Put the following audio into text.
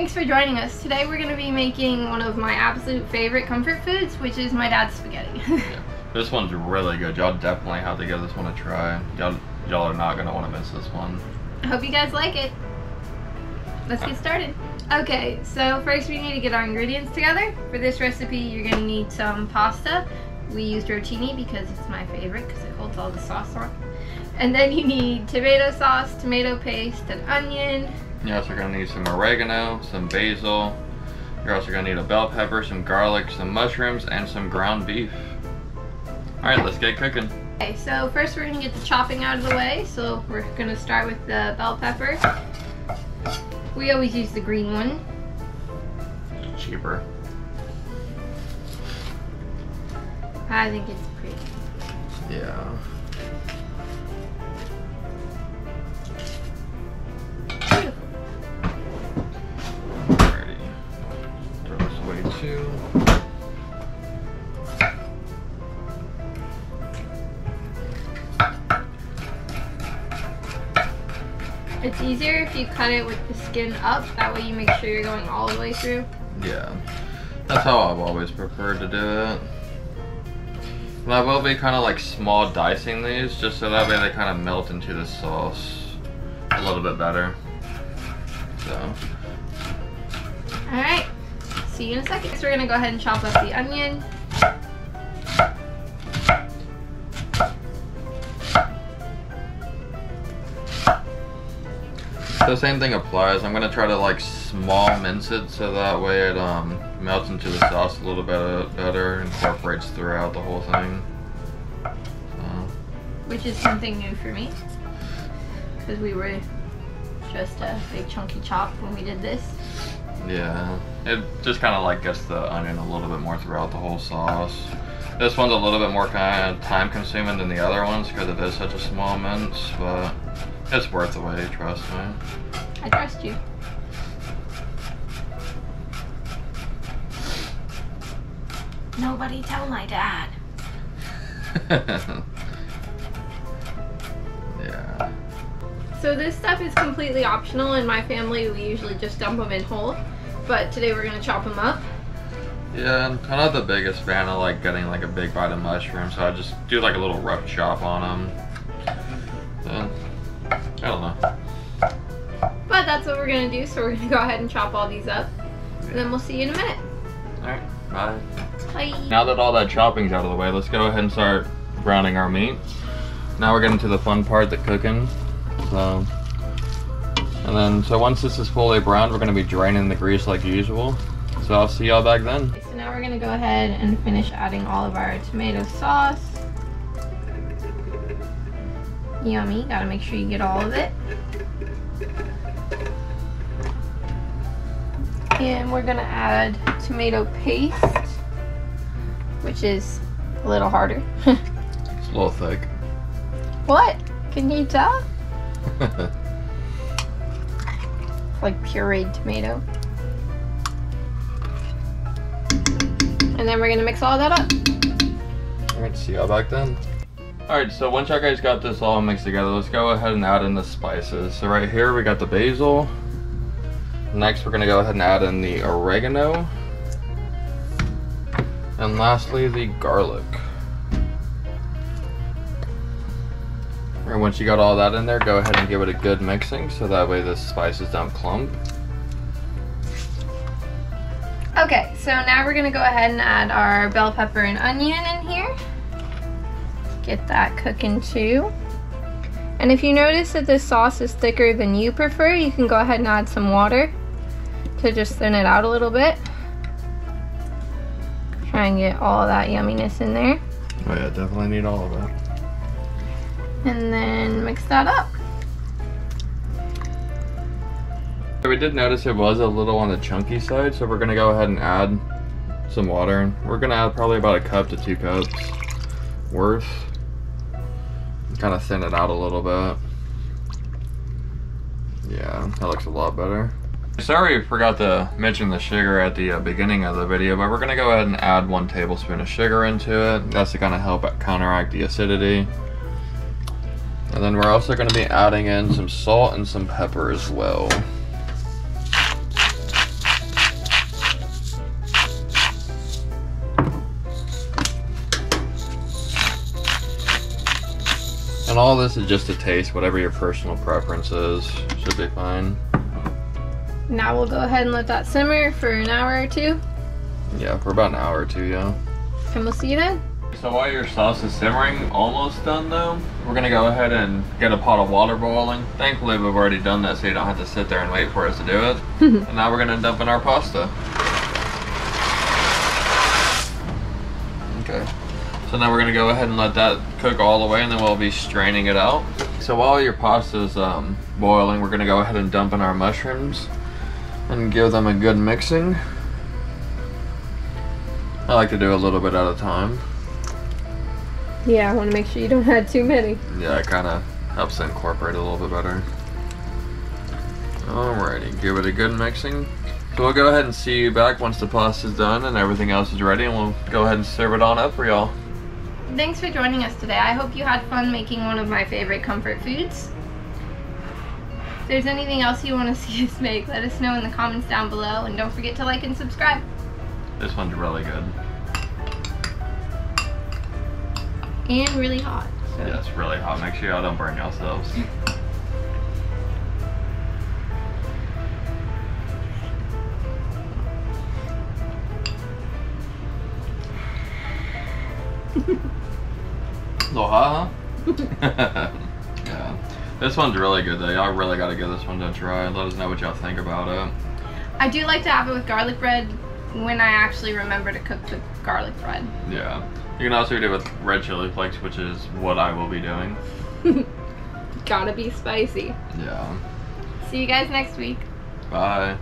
Thanks for joining us. Today we're going to be making one of my absolute favorite comfort foods, which is my dad's spaghetti. Yeah. This one's really good. Y'all definitely have to give this one a try. Y'all are not going to want to miss this one. I hope you guys like it. Let's get started. Okay, so first we need to get our ingredients together. For this recipe, you're going to need some pasta. We used Rotini because it's my favorite because it holds all the sauce on. And then you need tomato sauce, tomato paste, an onion. You're also going to need some oregano, some basil. You're also going to need a bell pepper, some garlic, some mushrooms, and some ground beef. Alright, let's get cooking. Okay, so first we're going to get the chopping out of the way. So we're going to start with the bell pepper. We always use the green one. It's cheaper. I think it's pretty. Yeah. Beautiful. Alrighty. Throw this away too. It's easier if you cut it with the skin up. That way you make sure you're going all the way through. Yeah. That's how I've always preferred to do it. And I will be kind of like small dicing these, just so that way they kind of melt into the sauce a little bit better. So. Alright, see you in a second. So we're going to go ahead and chop up the onion. The same thing applies. I'm going to try to like small mince it so that way it melts into the sauce a little bit better, incorporates throughout the whole thing. Which is something new for me, because we were just a big chunky chop when we did this. Yeah, it just kind of like gets the onion a little bit more throughout the whole sauce. This one's a little bit more kind of time consuming than the other ones because it is such a small mince, but it's worth the wait, trust me. I trust you. Nobody tell my dad. Yeah. So this stuff is completely optional. In my family, we usually just dump them in whole, but today we're gonna chop them up. Yeah, I'm not the biggest fan of like getting like a big bite of mushroom, so I just do like a little rough chop on them. So, I don't know. But that's what we're gonna do, so we're gonna go ahead and chop all these up, and then we'll see you in a minute. Alright, bye. Bye. Now that all that chopping's out of the way, let's go ahead and start browning our meat. Now we're getting to the fun part, the cooking. So once this is fully browned, we're gonna be draining the grease like usual. So I'll see y'all back then. So now we're gonna go ahead and finish adding all of our tomato sauce. Yummy, gotta make sure you get all of it. And we're gonna add tomato paste, which is a little harder. It's a little thick. What? Can you tell? Like pureed tomato. And then we're gonna mix all that up. Alright, see y'all back then. Alright, so once y'all guys got this all mixed together, let's go ahead and add in the spices. So right here we got the basil. Next we're gonna go ahead and add in the oregano. And lastly the garlic. And once you got all that in there, go ahead and give it a good mixing so that way the spices don't clump. Okay, so now we're gonna go ahead and add our bell pepper and onion in here. Get that cooking too. And if you notice that this sauce is thicker than you prefer, you can go ahead and add some water to just thin it out a little bit. Try and get all of that yumminess in there. Oh yeah, definitely need all of it. And then mix that up. So we did notice it was a little on the chunky side, so we're gonna go ahead and add some water. We're gonna add probably about a cup to 2 cups worth. Kind of thin it out a little bit. Yeah, that looks a lot better. Sorry I forgot to mention the sugar at the beginning of the video, but we're gonna go ahead and add 1 tablespoon of sugar into it. That's to kind of help counteract the acidity. And then we're also going to be adding in some salt and some pepper as well. And all this is just to taste, whatever your personal preference is. Should be fine. Now we'll go ahead and let that simmer for an hour or two. Yeah, for about an hour or two, yeah. And we'll see you then. So while your sauce is simmering, almost done though, we're gonna go ahead and get a pot of water boiling. Thankfully we've already done that so you don't have to sit there and wait for us to do it. And now we're gonna dump in our pasta. Okay. So now we're gonna go ahead and let that cook all the way, and then we'll be straining it out. So while your pasta is boiling, we're gonna go ahead and dump in our mushrooms and give them a good mixing. I like to do a little bit at a time. Yeah, I want to make sure you don't add too many. Yeah, it kind of helps it incorporate a little bit better. Alrighty, give it a good mixing. So we'll go ahead and see you back once the pasta's done and everything else is ready, and we'll go ahead and serve it on up for y'all. Thanks for joining us today. I hope you had fun making one of my favorite comfort foods. If there's anything else you want to see us make, let us know in the comments down below, and don't forget to like and subscribe. This one's really good. And really hot. So. Yeah, it's really hot. Make sure y'all don't burn yourselves. A little hot, huh? Yeah. This one's really good though. Y'all really gotta give this one a try. Let us know what y'all think about it. I do like to have it with garlic bread when I actually remember to cook the garlic bread. Yeah. You can also do it with red chili flakes, which is what I will be doing. Gotta be spicy. Yeah. See you guys next week. Bye.